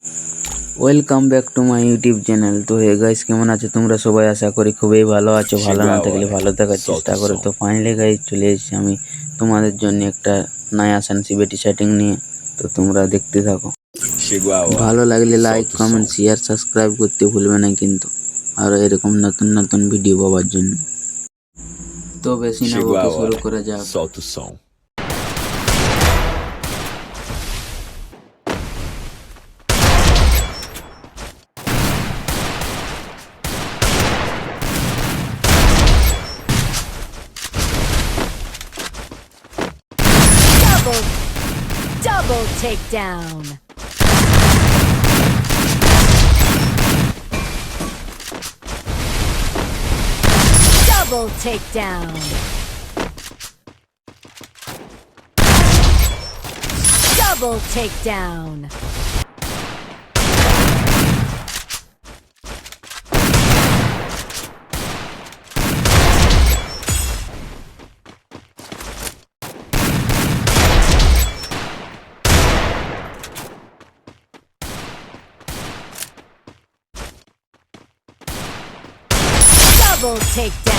Welcome back to my YouTube channel. তো hey guys, কেমন আছো তোমরা সবাই? আশা করি খুবই ভালো আছো। ভালো না থাকলে ভালো থাকার চেষ্টা করো। তো ফাইনালি গাইস চলে এসেছি আমি তোমাদের জন্য একটা নয়া সেন্সিবিলিটি সেটিং নিয়ে। তো তোমরা দেখতে থাকো। ভালো লাগলে লাইক, কমেন্ট, শেয়ার, সাবস্ক্রাইব করতে ভুলবে না কিন্তু, আর এরকম নতুন নতুন ভিডিও পাওয়ার জন্য। তো বেশি না বকে শুরু করা যাক। Double takedown. Double takedown. Double takedown. Double takedown.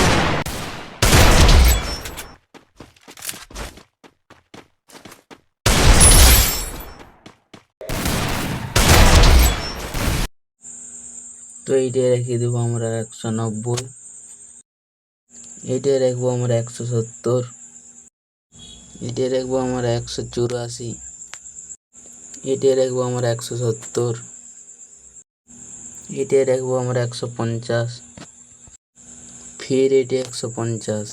তো এইটাই রেখে দেবো আমরা 190, এইটাই রাখবো আমরা 170, এটাই রাখবো আমরা 184, এটাই রাখবো আমরা 170, এটাই রাখবো আমরা 150, ফির এটি 150,